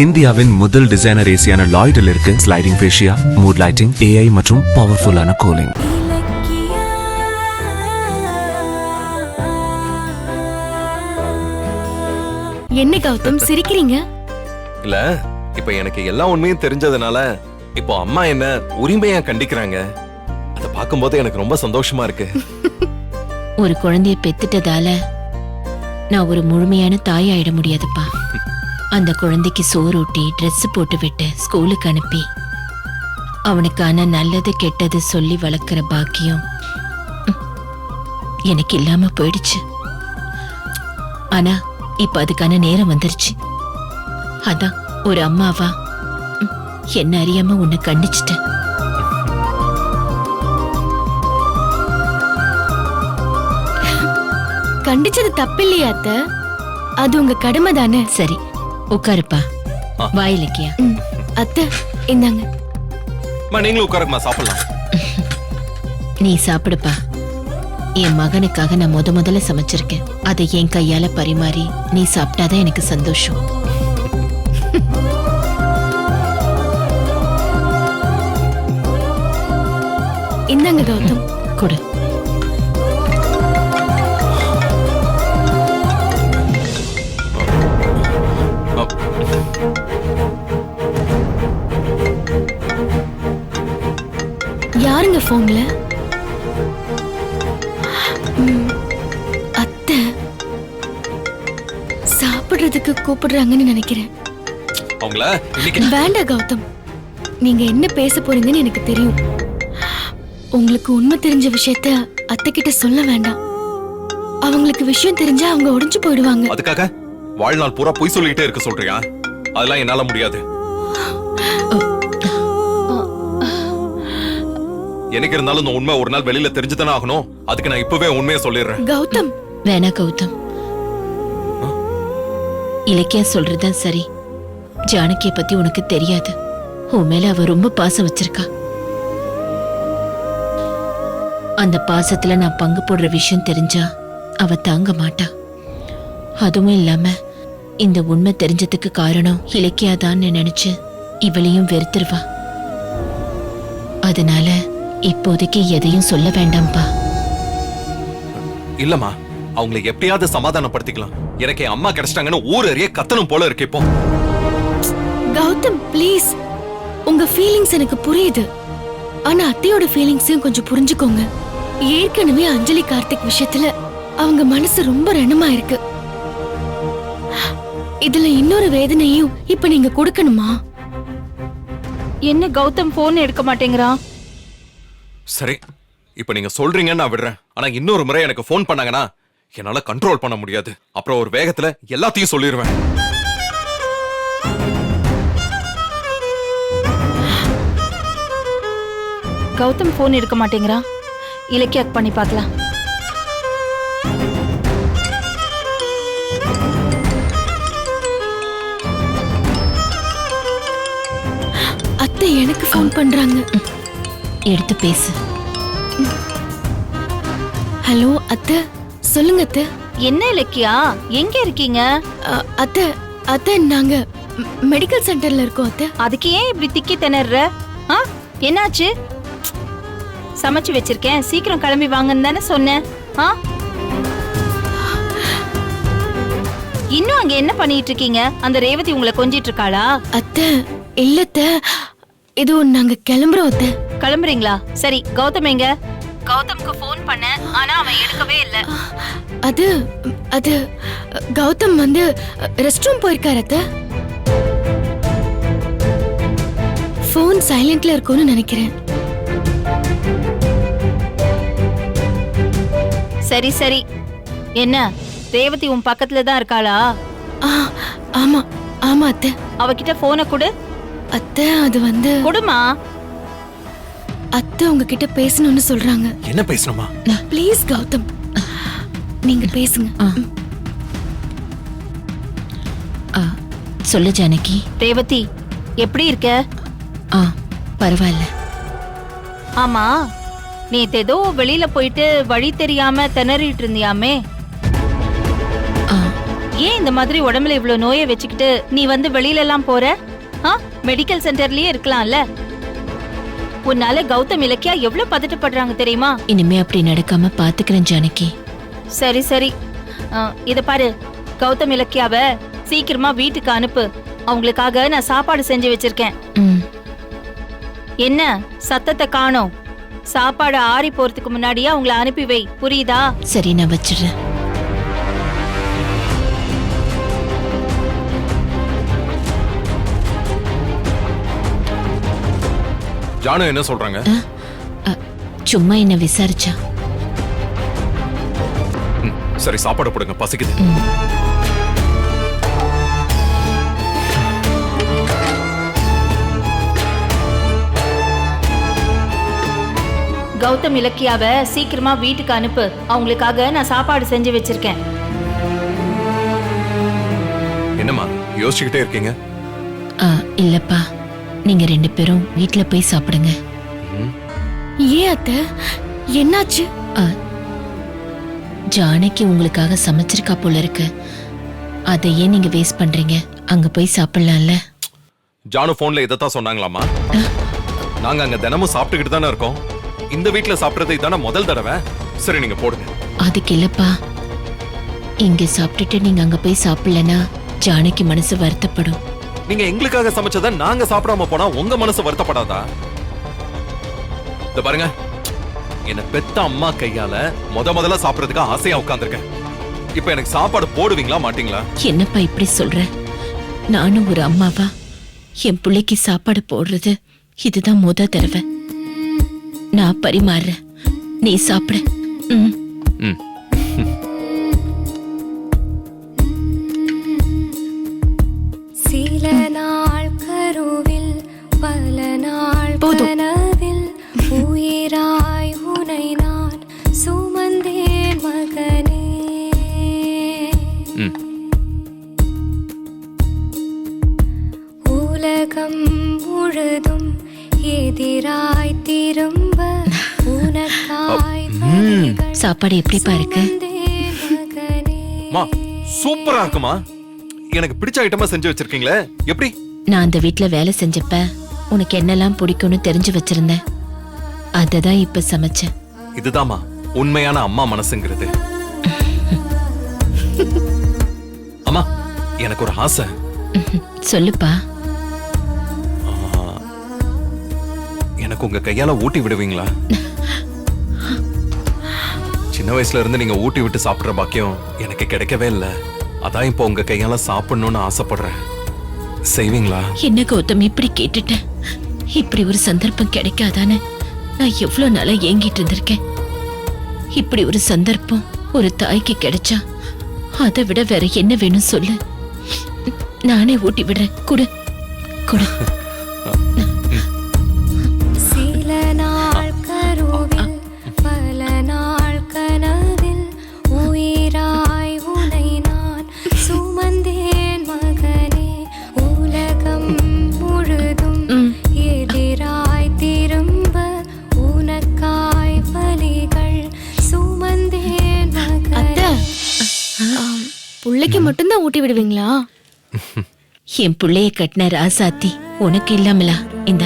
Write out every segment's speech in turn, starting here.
இந்தியாவின் முதல் டிசைனர் ஏசியான லாய்டில் இருக்கு sliding fascia, mood lighting, AI மற்றும் பவர்ஃபுல்லான கூலிங். என்ன கௌதம் சிரிக்கிறீங்க? இல்ல, இப்ப எனக்கு எல்லா உண்மையும் தெரிஞ்சதுனால இப்போ அம்மா என்ன உரிமையா கண்டிக்கிறாங்க. அத பாக்கும்போது எனக்கு ரொம்ப சந்தோஷமா இருக்கு. ஒரு குழந்தைய பெத்துட்டதால நான் ஒரு முழுமையான தாய் ஆயிட முடியாதுப்பா. அந்த குழந்தைக்கு சோறு ஊட்டி ட்ரெஸ் போட்டு விட்டு ஸ்கூலுக்கு அனுப்பி அவனுக்கான நல்லது கெட்டது சொல்லி வளர்க்கிற பாக்கியம் எனக்கு இல்லாம போயிடுச்சு. ஆனா இப்ப அதுக்கான நேரம் வந்துருச்சு. அதான் ஒரு அம்மாவா என்ன அறியாம உன்னை கண்டிச்சிட்டேன். கண்டிச்சது தப்பில்லையா அத்த? அது உங்க கடமை தானே. சரி உட்காருப்பா. வா இலக்கியா. அத்த இந்தாங்க. நீங்களும் உட்காருமா, சாப்பிடலாம். நீ சாப்பிடுப்பா. என் மகனுக்காக நான் முதல்ல சமைச்சிருக்கேன். அதை என் கையால பரிமாறி நீ சாப்பிட்டாதான் எனக்கு சந்தோஷம். இந்தாங்க கௌதம். கொடு. யாருங்க போன்ல? அத்தை சாப்பிடுறதுக்கு கூப்பிடுறாங்கன்னு நினைக்கிறேன். வேண்டாம் கௌதம், நீங்க என்ன பேச போறீங்கன்னு எனக்கு தெரியும். உங்களுக்கு உண்மை தெரிஞ்ச விஷயத்த அத்தை கிட்ட சொல்ல வேண்டாம். அவங்களுக்கு விஷயம் தெரிஞ்சா அவங்க உடைஞ்சு போயிடுவாங்க. அதுக்காக வாழ்நாள் பூரா பொய் சொல்லிட்டே இருக்க சொல்றியா? அதெல்லாம் என்னால முடியாது. எனக்கு இருந்தாலும் இந்த உண்மை ஒரு நாள் வெளியில தெரிஞ்சுதானே ஆகணும். அதுக்கு நான் இப்பவே உண்மையை சொல்லிடுறேன். கௌதம் வேணா கௌதம், இலக்கியா சொல்றதா சரி. ஜானகிய பத்தி உனக்கு தெரியாது. உன் மேல அவ ரொம்ப பாசம் வச்சிருக்கா. அந்த பாசத்துல நான் பங்கு போடுற விஷயம் தெரிஞ்சா அவ தாங்க மாட்டா. அதுவும் இல்லாம இந்த உண்மை தெரிஞ்சதுக்கு காரணம் இலக்கியாதான்னு நினைச்சு இவளையும் வெறுத்துருவா. அதனால இப்போதைக்கு எதையும் சொல்ல வேண்டாம்பா. இல்லம்மா, அவங்களை எப்படியாவது சமாதானப்படுத்திக்கலாம். எனக்கு என் அம்மா கிடைச்சிட்டாங்கன்னு ஊர் அறிய கத்தணும் போல இருக்கு இப்போ. கௌதம் ப்ளீஸ், உங்க ஃபீலிங்ஸ் எனக்கு புரியுது. ஆனா அத்தையோட ஃபீலிங்ஸையும் கொஞ்சம் புரிஞ்சுக்கோங்க. ஏற்கனவே அஞ்சலி கார்த்திக் விஷயத்துல அவங்க மனசு ரொம்ப ரணமா இருக்கு. இதுல இன்னொரு வேதனையும் இப்ப நீங்க கொடுக்கணுமா? என்ன கௌதம் போன் எடுக்க மாட்டேங்கிறான்? சரி, இப்ப நீங்க சொல்றீங்கன்னு நான் விடுறேன். ஆனா இன்னொரு முறை எனக்கு போன் பண்ணாங்கன்னா என்னால கண்ட்ரோல் பண்ண முடியாது. அப்புறம் ஒரு வேகத்துல எல்லாத்தையும் சொல்லிடுவேன். கௌதம் போன் எடுக்க மாட்டேங்கிறான். இலக்கியாக்கு பண்ணி பார்க்கலாம். அத்தை எனக்கு போன் பண்றாங்க. எடுத்து பேசு. ஹலோ அத்தை, சொல்லுங்க அத்தை. என்ன இலக்கியா, எங்க இருக்கீங்க? அத்தை அத்தை நாங்க மெடிக்கல் சென்டர்ல இருக்கோம் அத்தை. அதுக்கு ஏன் இப்படி திக்கி திணற? என்னாச்சு? சமைச்சு வச்சிருக்கேன், சீக்கிரம் கிளம்பி வாங்கன்னு தானே சொன்னேன். இன்னும் அங்க என்ன பண்ணிட்டு இருக்கீங்க? அந்த ரேவதி உங்களை கொஞ்சிட்டு இருக்காளா? அத்தை இல்லத்த, இது நாங்க கிளம்புறோம் அத்தை. கிளம்புறீங்களா? சரி, கௌதம் எங்க? கௌதம்க்கு போன் பண்ண, ஆனா அவன் எடுக்கவே இல்ல. அது அது கௌதம் வந்து ரெஸ்ட் ரூம் போயிருக்காரு அத்தை. போன் சைலண்ட்ல இருக்கும்னு நினைக்கிறேன். சரி சரி, என்ன ரேவதி உன் பக்கத்துல தான் இருக்காளா? ஆமா ஆமா அத்தை. அவகிட்ட போனை கொடு. அத்தை அது வந்து கொடுமா. அத்தை உங்ககிட்ட பேசணும்னு சொல்றாங்க. என்ன பேசணுமா? ப்ளீஸ் கௌதம், நீங்க பேசுங்க. சொல்லு ஜானகி. ரேவதி எப்படி இருக்க? பரவாயில்ல. ஆமா, நீ ஏதோ வெளியில போயிட்டு வழி தெரியாம திணறிட்டு இருந்தியாமே? ஏன் இந்த மாதிரி உடம்புல இவ்ளோ நோயை வச்சுக்கிட்டு நீ வந்து வெளியில எல்லாம் போற? மெடிக்கல் சென்டர்லயே இருக்கலாம்ல. உன்னால கௌதம் இலக்கியா எவ்வளவு பதட்டப்படுறாங்க தெரியுமா? இனிமே அப்படி நடக்காம பாத்துக்கிறேன் ஜானகி. சரி சரி, இத பாரு, கௌதம் இலக்கியாவ சீக்கிரமா வீட்டுக்கு அனுப்பு. அவங்களுக்காக நான் சாப்பாடு செஞ்சு வச்சிருக்கேன். ம். என்ன சத்தத்தை காணோம்? சாப்பாடு ஆறி போறதுக்கு முன்னாடியே அவங்கள அனுப்பி வை, புரியுதா? சரி, நான் வச்சிடுறேன். ஜானு என்ன சொல்றாங்க? சும்மா என்ன விசாரிச்சா. சரி, சாப்பாடு போடுங்க, பசிக்குது. கௌதம் இலக்கியாவ சீக்கிரமா வீட்டுக்கு அனுப்பு. அவங்களுக்காக நான் சாப்பாடு செஞ்சு வச்சிருக்கேன். என்னம்மா யோசிச்சுக்கிட்டே இருக்கீங்க? இல்லப்பா, நீங்க 2 பேரும் வீட்ல போய் சாப்பிடுங்க. ஏன் அத்தை, என்னாச்சு? ஜானகி உங்களுக்காக சமைச்சிருக்கா போல இருக்கு. அதை ஏன் நீங்க வேஸ்ட் பண்றீங்க? அங்க போய் சாப்பிடலாம்ல. ஜானு போன்ல இதத்தான் சொன்னாங்களாமா? நாங்க அங்க தினமும் சாப்பிட்டுக்கிட்டு தானே இருக்கோம். இந்த வீட்ல சாப்பிடுறது இதான முதல் தடவை. சரி, நீங்க போடுங்க. அதுக்கு இல்லப்பா, இங்க சாப்பிட்டுட்டு நீங்க அங்க போய் சாப்பிடலனா ஜானகி மனசு வருத்தப்படும். நீங்க எங்களுக்காக சமைச்சதை நாங்க சாப்பிடாம போனா உங்க மனசு வருத்தப்படாதா? இத பாருங்க, என்ன பெத்த அம்மா கையால முதல்ல சாப்பிடறதுக்கு ஆசையா உட்கார்ந்திருக்கேன். இப்ப எனக்கு சாப்பாடு போடுவீங்களா மாட்டீங்களா? என்னப்பா இப்படி சொல்ற? நானும் ஒரு அம்மாவா என் பிள்ளைக்கு சாப்பாடு போடுறது இதுதான் முத தடவை. நான் பரிமாறுறேன், நீ சாப்பிடு. ம். ம். சில நாள் கருவில் பல நாள் போதும். கனவில் உயிராய் உனை நான் சுமந்தேன் மகனே. ம். உலகம் முழுதும் எதிராய் திரும்ப உனக்காய் வழிகள் சாப்பாடு எப்படிப்பா இருக்கு? சுமந்தேன் மகனே. மா, சூப்பரா இருக்குமா. எனக்கு பிடிச்ச ஐட்டமா செஞ்சு வச்சிருக்கீங்களே, எப்படி? நான் அந்த வீட்ல வேலை செஞ்சப்ப உனக்கு என்னெல்லாம் பிடிக்கும்னு தெரிஞ்சு வச்சிருந்தேன். அததான் இப்ப சமைச்சேன். இதுதாம்மா உண்மையான அம்மா மனசுங்கிறது. அம்மா, எனக்கு ஒரு ஆசை. சொல்லுப்பா. எனக்கு உங்க கையால ஊட்டி விடுவீங்களா? சின்ன வயசுல இருந்து நீங்க ஊட்டி விட்டு சாப்பிடுற பாக்கியம் எனக்கு கிடைக்கவே இல்லை. அதான் இப்போ உங்க கையால சாப்பிடணும்னு ஆசைப்படுறேன். செய்வீங்களா? என்ன கௌதம் இப்படி கேட்டுட்டேன்? இப்படி ஒரு சந்தர்ப்பம் கிடைக்காதானே நான் எவ்வளவு நாளா ஏங்கிட்டு இருந்திருக்கேன். இப்படி ஒரு சந்தர்ப்பம் ஒரு தாய்க்கு கிடைச்சா அதை விட வேற என்ன வேணும் சொல்லு. நானே ஊட்டி விடுறேன். குடு குடு. சில நாள் கருவில் பல நாள் கனவில் உயிராய் உனை நான் சுமந்தேன் மகனே. உலகம் முழுதும் எதிராய் திரும்ப உனக்காய் வலிகள் சுமந்தேன் அத்தை, மகனே. புள்ளைக்கு மட்டும்தான் ஊட்டி விடுவீங்களா? என் புள்ளைய கட்டின ராசாத்தி உனக்கு இல்லாமலா? இந்த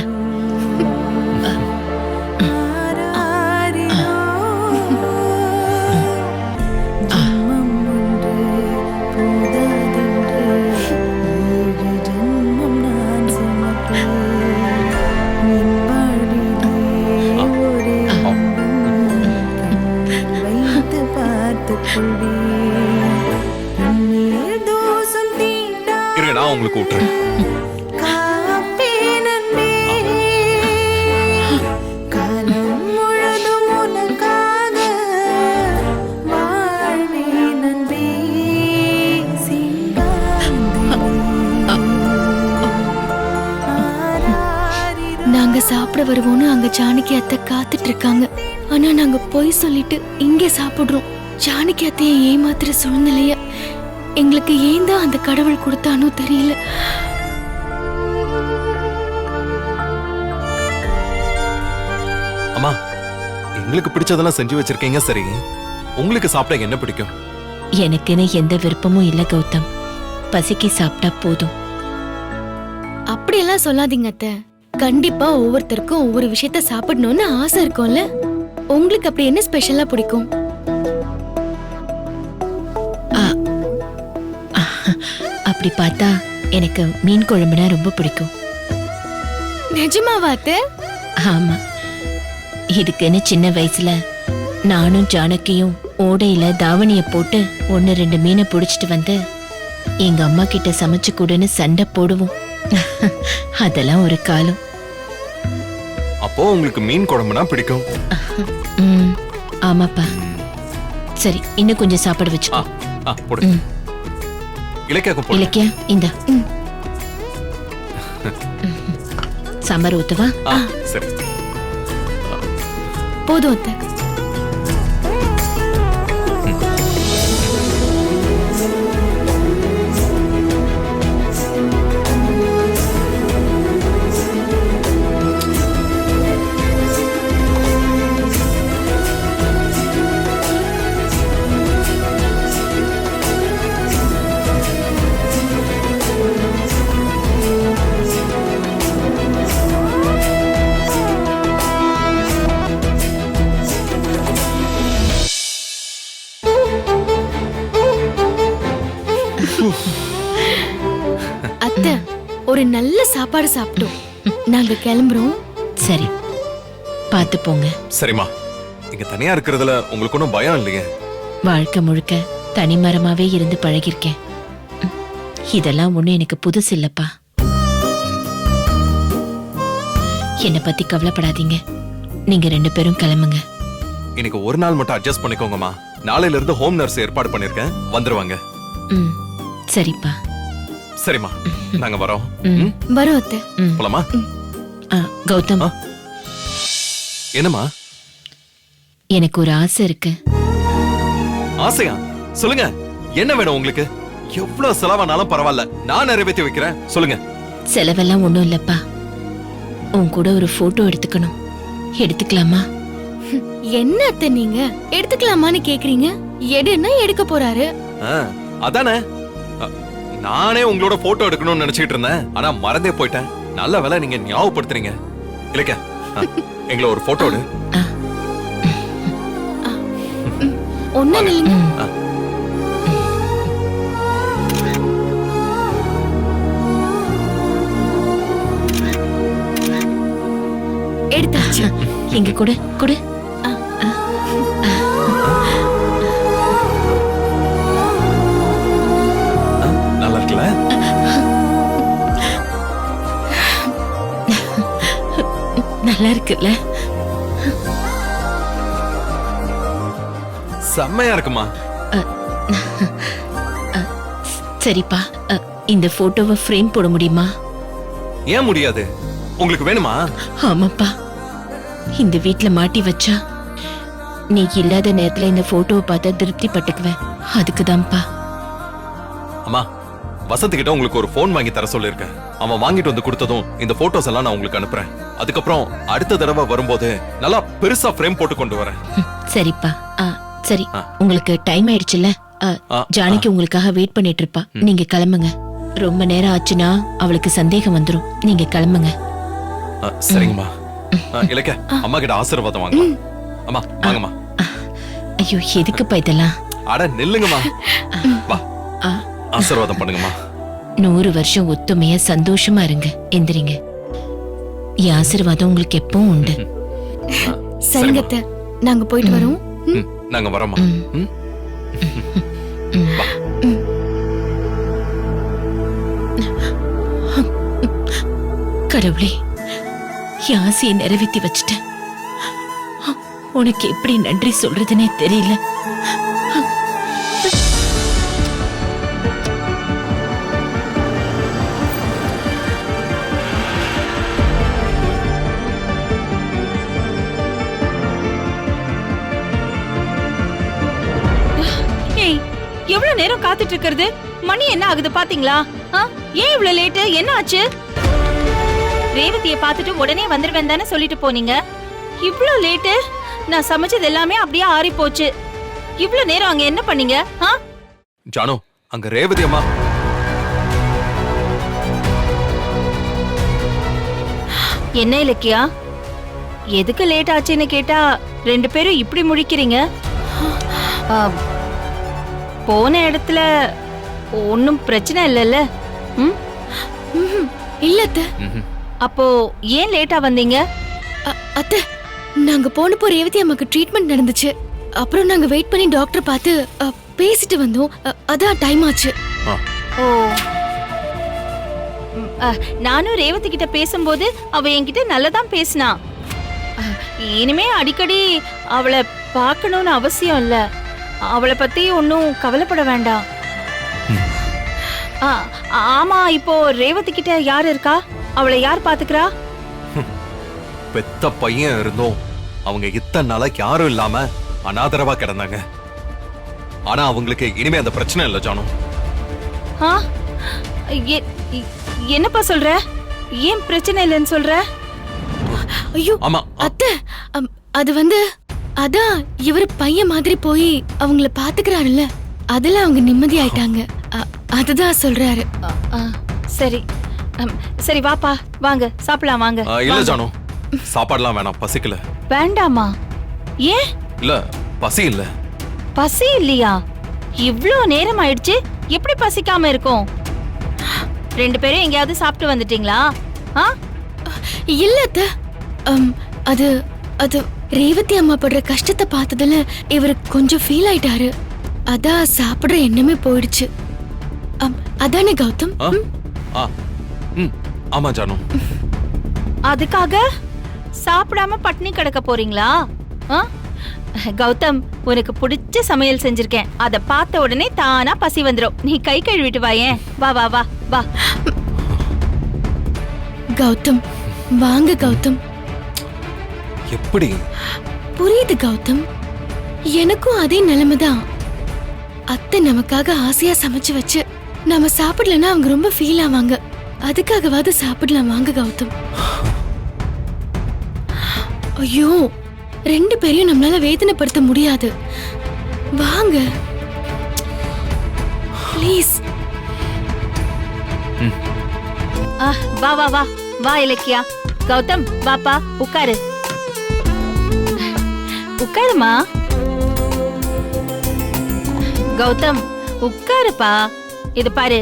இருங்க, நான் உங்களுக்கு ஊட்டுறேன். நாங்க சாப்பிட வருவோம்னு அங்க ஜானகி அத்தை காத்துட்டு இருக்காங்க. ஆனா நாங்க பொய் சொல்லிட்டு இங்க சாப்பிடுறோம். ஜானகி அத்தையை ஏமாத்துற சூழ்நிலைய எங்களுக்கு ஏன் தான் அந்த கடவுள் கொடுத்தானோ தெரியல. அம்மா, எங்களுக்கு பிடிச்சதெல்லாம் செஞ்சு வச்சிருக்கீங்க. சரி, உங்களுக்கு சாப்பிட என்ன பிடிக்கும்? எனக்குன்னு எந்த விருப்பமும் இல்ல கௌதம். பசிக்கு சாப்பிட்டா போதும். அப்படியெல்லாம் சொல்லாதீங்க அத்தை. கண்டிப்பா ஒவ்வொருத்தருக்கும் ஒவ்வொரு விஷயத்த சாப்பிடணும்னு ஆசை இருக்கும்ல. உங்களுக்கு அப்படி என்ன ஸ்பெஷலா பிடிக்கும்? அப்படி பார்த்தா எனக்கு மீன் குழம்புனா ரொம்ப பிடிக்கும். நிஜமாவா அத்தை? ஆமா, இதுக்குன்னு சின்ன வயசுல நானும் ஜானகியும் ஓடையில தாவணிய போட்டு 1-2 மீனை புடிச்சிட்டு வந்து எங்க அம்மா கிட்ட சமைச்சு கூடன்னு சண்டை போடுவோம். அதெல்லாம் ஒரு காலம். அப்போ உங்களுக்கு மீன் குழம்புனா பிடிக்கும். ம், ஆமாப்பா. சரி, இன்னும் கொஞ்சம் சாப்பாடு வச்சுக்கோ. போடு. இலக்கியாக்கும் போடு. இலக்கியா இந்த சாம்பார் ஊத்துவா. சரி. போதும் அத்தை. அத்தை, ஒரு நல்ல சாப்பாடு சாப்பிட்டோம். நாங்க கிளம்புறோம். சரி, பார்த்து போங்க. சரிம்மா, இங்க தனியா இருக்கிறதுல உங்களுக்கு ஒன்றும் பயம் இல்லையே? வாழ்க்கை முழுக்க தனிமரமாவே இருந்து பழகிருக்கேன். இதெல்லாம் ஒண்ணு எனக்கு புதுசு இல்லப்பா. என்னை பத்தி கவலைப்படாதீங்க. நீங்க 2 பேரும் கிளம்புங்க. இன்னைக்கு ஒரு நாள் மட்டும் அட்ஜஸ்ட் பண்ணிக்கோங்கம்மா. நாளையில இருந்து ஹோம் நர்ஸ் ஏற்பாடு பண்ணிருக்கேன், வந்துருவாங்க. ம், சரிப்பா. சரிம்மா, நாங்க வரோம். ம், வரோம் அத்தை. போலாமா? கௌதம், என்னம்மா எனக்கு ஒரு ஆசை இருக்கு. ஆசையா? சொல்லுங்க, என்ன வேணும் உங்களுக்கு? எவ்வளவு செலவானாலும் பரவாயில்ல, நான் நிறைவேற்றி வைக்கிறேன். சொல்லுங்க. செலவெல்லாம் ஒண்ணும் இல்லப்பா. உன் கூட ஒரு போட்டோ எடுத்துக்கணும். எடுத்துக்கலாமா? என்ன அத்தை நீங்க எடுத்துக்கலாமான்னு கேக்குறீங்க? எடுன்னா எடுக்க போறாரு. அதானே, நானே உங்களோட போட்டோ எடுக்கணும்னு நினைச்சிட்டு இருந்தேன். ஆனா மறந்தே போயிட்டேன். நல்ல வேளை நீங்க ஞாபகப்படுத்துறீங்க. இல்லைக்க, எங்களை ஒரு போட்டோ எடு. ஒன்னும் இல்லைங்க. எடுத்தாச்சு. இங்க கொடு கொடு. நல்லா இருக்குல்ல? நல்லா இருக்குல்ல? செம்மையா இருக்குமா? சரிப்பா, இந்த போட்டோவை ஃப்ரேம் போட முடியுமா? ஏன் முடியாது? உங்களுக்கு வேணுமா? ஆமாப்பா, இந்த வீட்ல மாட்டி வச்சா நீ இல்லாத நேரத்துல இந்த போட்டோவை பார்த்தா திருப்தி பட்டுக்குவேன். அதுக்குதான்ப்பா. அம்மா, வசந்த் கிட்ட உங்களுக்கு ஒரு போன் வாங்கி தர சொல்லிருக்கேன். அவன் வாங்கிட்டு வந்து கொடுத்ததும் இந்த போட்டோஸ் எல்லாம் நான் உங்களுக்கு அனுப்புறேன். அதுக்கப்புறம் அடுத்த தடவை வரும்போது நல்லா பெருசா ஃப்ரேம் போட்டு கொண்டு வரேன். சரிப்பா. சரி, உங்களுக்கு டைம் ஆயிடுச்சுல்ல? ஜானகி உங்களுக்காக வெயிட் பண்ணிட்டு இருப்பா. நீங்க கிளம்புங்க. ரொம்ப நேரம் ஆச்சுன்னா அவளுக்கு சந்தேகம் வந்துரும். நீங்க கிளம்புங்க. சரிங்கம்மா. இலக்க, அம்மா கிட்ட ஆசீர்வாதம் வாங்கலாம். அம்மா வாங்கம்மா. ஐயோ, எதுக்குப்பா இதெல்லாம்? அட நில்லுங்கம்மா. வா, ஆசீர்வாதம் பண்ணுங்கம்மா. 100 வருஷம் ஒத்துமையா சந்தோஷமா இருங்க. எந்திரிங்க. என் ஆசீர்வாதம் உங்களுக்கு எப்பவும் உண்டு. சரிங்க அத்தை, நாங்க போயிட்டு வரோம். நாங்க வரோம்மா. வா. கடவுளே, என் ஆசையை நிறைவேற்றி வச்சுட்டேன். உனக்கு எப்படி நன்றி சொல்றதுன்னே தெரியல. எவ்வளவு நேரம் காத்துட்டு இருக்கிறது? மணி என்ன ஆகுது பாத்தீங்களா? ஏன் இவ்வளவு லேட்டு? என்ன ஆச்சு? ரேவதியை பார்த்துட்டு உடனே வந்துருவேன் தானே சொல்லிட்டு போனீங்க. இவ்வளவு லேட்டு? நான் சமைச்சது எல்லாமே அப்படியே ஆறி போச்சு. இவ்வளவு நேரம் அங்க என்ன பண்ணீங்க? ஜானு அங்க ரேவதி அம்மா என்ன இலக்கியா, எதுக்கு லேட் ஆச்சுன்னு கேட்டா 2 பேரும் இப்படி முழிக்கிறீங்க? ஆ, போன இடத்துல ஒன்னும் பிரச்சனை இல்லைல்ல? ம்? ம்ஹும். இல்ல அத்தை. ம்ஹும். அப்போ ஏன் லேட்டா வந்தீங்க? அத்தை, நாங்க போனப்போ ரேவதி அம்மாக்கு ட்ரீட்மெண்ட் நடந்துச்சு. அப்புறம் நாங்க வெயிட் பண்ணி டாக்டர் பார்த்து பேசிட்டு வந்தோம். அதான் டைம் ஆச்சு. ஆ, ஓ, நானும் ரேவதி கிட்ட பேசும்போது அவ என்கிட்ட நல்லதான் பேசினா. இனிமே அடிக்கடி அவளை பார்க்கணும்னு அவசியம் இல்ல. அவளை பத்தி ஒன்னும் கவலைப்பட வேண்டாம். ஆ, ஆமா, இப்போ ரேவதி கிட்ட யார் இருக்கா? அவளை யார் பாத்துக்கிறா? பெத்த பையன் இருந்தோம் அவங்க இத்தனை நாளா யாரும் இல்லாம அனாதரவா கிடந்தாங்க. ஆனா அவங்களுக்கு இனிமே அந்த பிரச்சனை இல்ல ஜானு. ஆ, என்னப்பா சொல்ற? ஏன் பிரச்சனை இல்லைன்னு சொல்ற? ஐயோ ஆமா அத்தை, அது வந்து அதான் இவர் பையன் மாதிரி போய் அவங்கள பாத்துக்கிறாருல்ல, அதுல அவங்க நிம்மதி ஆயிட்டாங்க. அதுதான் சொல்றாரு. சரி, சரி, வாப்பா, வாங்க சாப்பிடலாம், வாங்க. இல்ல வாங்க. ஜானு, சாப்பாடுலாம் வேணாம், பசிக்கல. வேண்டாமா? ஏன்? இல்ல பசி இல்ல. பசி இல்லையா? இவ்ளோ நேரம் ஆயிடுச்சு, எப்படி பசிக்காம இருக்கும்? 2 பேரும் எங்கேயாவது சாப்பிட்டு வந்துட்டீங்களா? ஆ? இல்ல அத்தை, அது அது ரேவதி அம்மா படுற கஷ்டத்தை பார்த்ததுல இவர் கொஞ்சம் ஃபீல் ஆயிட்டாரு. அதான் சாப்பிடுற எண்ணமே போயிடுச்சு. அதானே கௌதம்? ஆ? ஆ, ம், ஆமா ஜானு. அதுக்காக சாப்பிடாம பட்னி கிடக்க போறீங்களா? ஆ? கௌதம், உனக்கு பிடிச்ச சமையல் செஞ்சிருக்கேன். அத பார்த்த உடனே தானா பசி வந்துரும். நீ கை கழுவிட்டு வாயேன். வா வா வா வா. கௌதம், வாங்க கௌதம். எப்படி? புரியுது கௌதம், எனக்கும் அதே நிலைமைதான். அத்தை நமக்காக ஆசையா சமைச்சு வச்சு நம்ம சாப்பிடலன்னா அவங்க ரொம்ப ஃபீல் ஆவாங்க. அதுக்காகவாது சாப்பிடலாம், வாங்க கௌதம். ஐயோ, 2 பேரையும் நம்மளால வேதனைப்படுத்த முடியாது. வாங்க ப்ளீஸ். வா வா வா வா இலக்கியா. கௌதம், வாப்பா, உட்காரு. உட்காருமா. கௌதம், உட்காருப்பா. இது பாரு,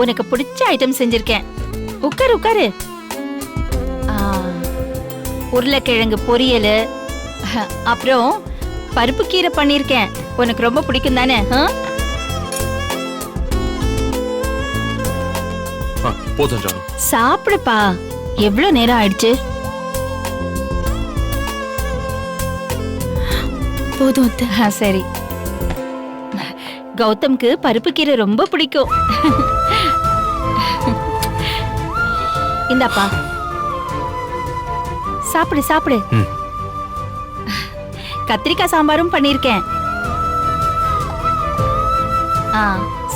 உனக்கு பிடிச்ச ஐட்டம் செஞ்சிருக்கேன். உட்காரு உட்காரு. உருளைக்கிழங்கு பொரியல், அப்புறம் பருப்பு கீரை பண்ணிருக்கேன். உனக்கு ரொம்ப பிடிக்கும் தானே? போதும் ஜானு. சாப்பிடுப்பா. எவ்வளவு நேரம் ஆயிடுச்சு? போதும் அத்தை. சரி. கௌதம்க்கு பருப்பு கீரை ரொம்ப பிடிக்கும். இந்தாப்பா, சாப்பிடு சாப்பிடு. ம். கத்திரிக்காய் சாம்பாரும் பண்ணிருக்கேன்.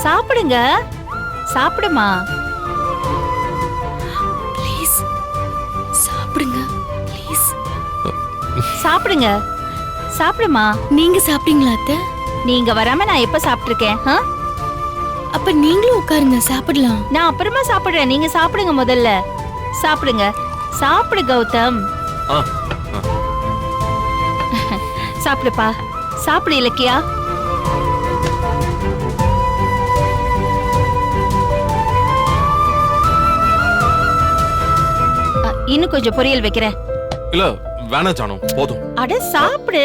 சாப்பிடுங்க, சாப்பிடுமா. ப்ளீஸ் சாப்பிடுங்க, ப்ளீஸ். சாப்பிடுங்க, சாப்பிடுமா. நீங்க சாப்பிட்டீங்களா அத்தை? நீங்க வராம நான் எப்ப சாப்பிட்டிருக்கேன்? அப்ப நீங்களும் உட்காருங்க, சாப்பிடலாம். நான் அப்புறமா சாப்பிடுறேன். நீங்க சாப்பிடுங்க முதல்ல. சாப்பிடுங்க, சாப்பிடு கௌதம். ஆ, சாப்பிடுப்பா, சாப்பிடு இலக்கியா. இன்னும் கொஞ்சம் பொரியல் வைக்கிறேன். இல்ல வேணாம் ஜானு, போதும். அட சாப்பிடு.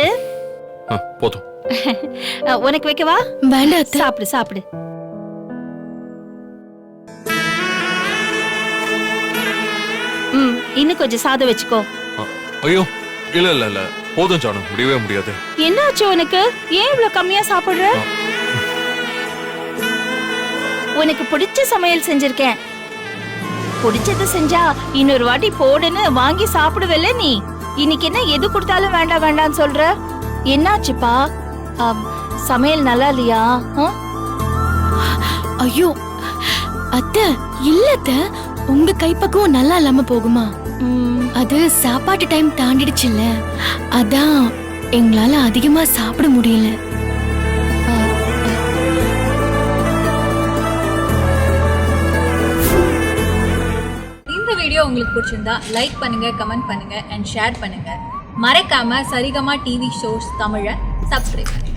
போதும். உனக்கு வைக்கவா? வேண்டாம் அத்தை. சாப்பிடு சாப்பிடு. இன்னும் கொஞ்சம் சாதம் வச்சுக்கோ. ஐயோ, இல்ல இல்ல இல்ல, போதும் ஜானு, முடியவே முடியாது. என்னாச்சு உனக்கு? ஏன் இவ்வளவு கம்மியா சாப்பிடுற? உனக்கு பிடிச்ச சமையல் செஞ்சிருக்கேன். பிடிச்சது செஞ்சா இன்னொரு வாட்டி போடுன்னு வாங்கி சாப்பிடுவல்ல நீ. இன்னைக்கு என்ன எது கொடுத்தாலும் வேண்டாம் வேண்டாம்னு சொல்ற? என்னாச்சுப்பா? சமையல் நல்லா இல்லையா? ஐயோ அத்தை, இல்ல அத்தை, உங்க கைப்பக்குவம் நல்லா இல்லாம போகுமா? அது சாப்பாட்டு டைம் தாண்டிடுச்சுல்ல, அதான் எங்களால அதிகமா சாப்பிட முடியல. வீடியோ உங்களுக்கு பிடிச்சிருந்தா லைக் பண்ணுங்க, கமெண்ட் பண்ணுங்க அண்ட் ஷேர் பண்ணுங்க. மறக்காம சரிகமா டிவி ஷோஸ் தமிழை சப்ஸ்கிரைப் பண்ணுங்க.